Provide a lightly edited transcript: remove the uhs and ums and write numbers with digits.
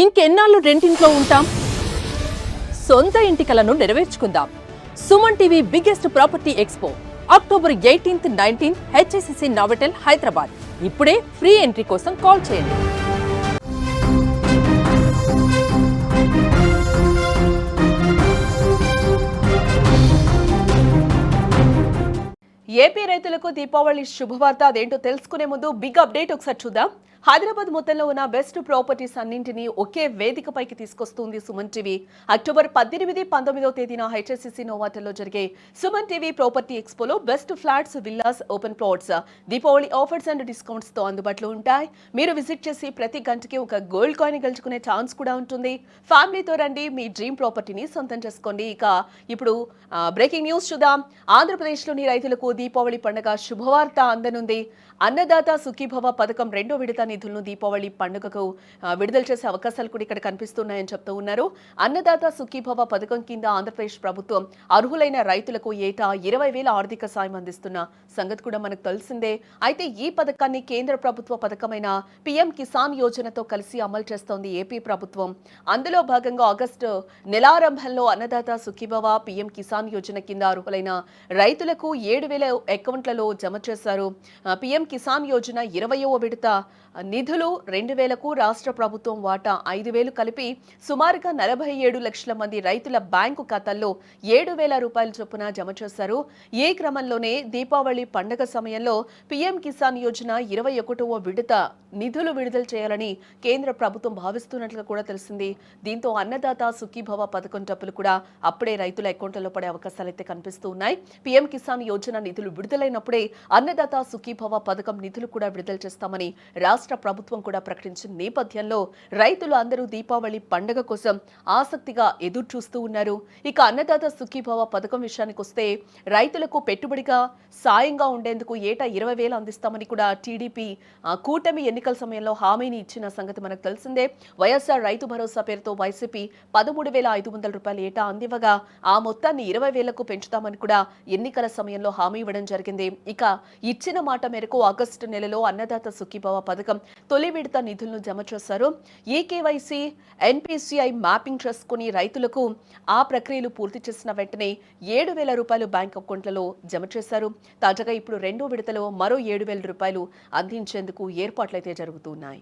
ఇంకెన్నాళ్ళు రెంటింట్లో ఉంటాం? సొంత ఇంటి కలను నెరవేర్చుకుందాం. Suman TV biggest property expo October 18th, 19th HSCC Novotel Hyderabad. ఇప్పుడే ఫ్రీ ఎంట్రీ కోసం కాల్ చేయండి. ఏపీ రైతులకు దీపావళి శుభవార్త. అదేంటో తెలుసుకునే ముందు బిగ్ అప్డేట్ ఒకసారి చూద్దాం. హైదరాబాద్ మొత్తంలో ఉన్న బెస్ట్ ప్రాపర్టీస్ అన్నింటినీ ఒకే వేదికపైకి తీసుకొస్తుంది సుమన్ టీవీ. అక్టోబర్ 18, 19వ తేదీన హెచ్ఎస్సిసి నోవాటెల్లో జరిగే సుమన్ టీవీ ప్రాపర్టీ ఎక్స్పోలో best flats, villas, open plots Deepavali offers and discounts తో అందుబాటులో ఉంటాయి. మీరు విజిట్ చేసి ప్రతి గంటకి ఒక గోల్డ్ కాయిన్ గెలుచుకునే ఛాన్స్ కూడా ఉంటుంది. ఫ్యామిలీతో రండి, మీ డ్రీమ్ ప్రాపర్టీని సొంతం చేసుకోండి. ఇప్పుడు బ్రేకింగ్ న్యూస్ చూద్దాం. ఆంధ్రప్రదేశ్లోని రైతులకు దీపావళి పండుగ శుభవార్త అందనుంది. అన్నదాత సుఖీభవ పథకం 2వ విడత నిధులను దీపావళి పండుగకు విడుదల చేసే అవకాశాలు కూడా ఇక్కడ కనిపిస్తున్నాయని చెప్తూ ఉన్నారు. అన్నదాత సుఖీభవ పథకం కింద ఆంధ్రప్రదేశ్ ప్రభుత్వం అర్హులైన రైతులకు ఏటా 20,000 ఆర్థిక సాయం అందిస్తున్న సంగతి కూడా మనకు తెలిసిందే. అయితే ఈ పథకాన్ని కేంద్ర ప్రభుత్వ పథకమైన పీఎం కిసాన్ యోజనతో కలిసి అమలు చేస్తోంది ఏపీ ప్రభుత్వం. అందులో భాగంగా ఆగస్టు నెలారంభంలో అన్నదాత సుఖీభవ పీఎం కిసాన్ యోజన కింద అర్హులైన రైతులకు 7,000 అకౌంట్లలో జమ చేశారు. పీఎం కిసాన్ యోజన 20వ విడత నిధులు 2,000కు రాష్ట్ర ప్రభుత్వం వాటా 5,000 కలిపి సుమారుగా 47 లక్షల మంది రైతుల బ్యాంకు ఖాతాల్లో 7,000 రూపాయల చొప్పున జమ చేశారు. ఈ క్రమంలోనే దీపావళి పండుగ సమయంలో పీఎం కిసాన్ యోజన 21వ విడత నిధులు విడుదల చేయాలని కేంద్ర ప్రభుత్వం భావిస్తున్నట్లుగా కూడా తెలిసింది. దీంతో అన్నదాత సుఖీభవ పథకం డబ్బులు కూడా అప్పుడే రైతుల అకౌంట్లలో పడే అవకాశాలు అయితే కనిపిస్తూ ఉన్నాయి. పీఎం కిసాన్ యోజన నిధులు విడుదలైనప్పుడే అన్నదాత సుఖీభవ పథకం నిధులు కూడా విడుదల చేస్తామని రాష్ట్ర ప్రభుత్వం కూడా ప్రకటించిన నేపథ్యంలో రైతులు అందరూ దీపావళి పండుగ కోసం ఆసక్తిగా ఎదురు చూస్తూ ఉన్నారు. ఇక అన్నదాత సుఖీభవ పథకం విషయానికి వస్తే రైతులకు పెట్టుబడిగా సాయంగా ఉండేందుకు ఏటా 20,000 అందిస్తామని కూడా టీడీపీ కూటమి ఎన్నికల సమయంలో హామీని ఇచ్చిన సంగతి మనకు తెలిసిందే. వైఎస్ఆర్ రైతు భరోసా పేరుతో వైసీపీ 13,500 రూపాయలు ఏటా అందివ్వగా ఆ మొత్తాన్ని 20,000కు పెంచుతామని కూడా ఎన్నికల సమయంలో హామీ ఇవ్వడం జరిగింది. ఇక ఇచ్చిన మాట మేరకు ఆగస్టు నెలలో అన్నదాత సుఖీభవ పథకం తొలి విడత నిధులను జమ చేశారు. ఈకేవైసీ, ఎన్పీసీఐ మ్యాపింగ్ చేసుకుని రైతులకు ఆ ప్రక్రియలు పూర్తి చేసిన వెంటనే 7,000 రూపాయలు బ్యాంక్ అకౌంట్లలో జమ చేశారు. తాజాగా ఇప్పుడు 2వ విడతలో మరో 7,000 రూపాయలు అందించేందుకు ఏర్పాట్లయితే జరుగుతున్నాయి.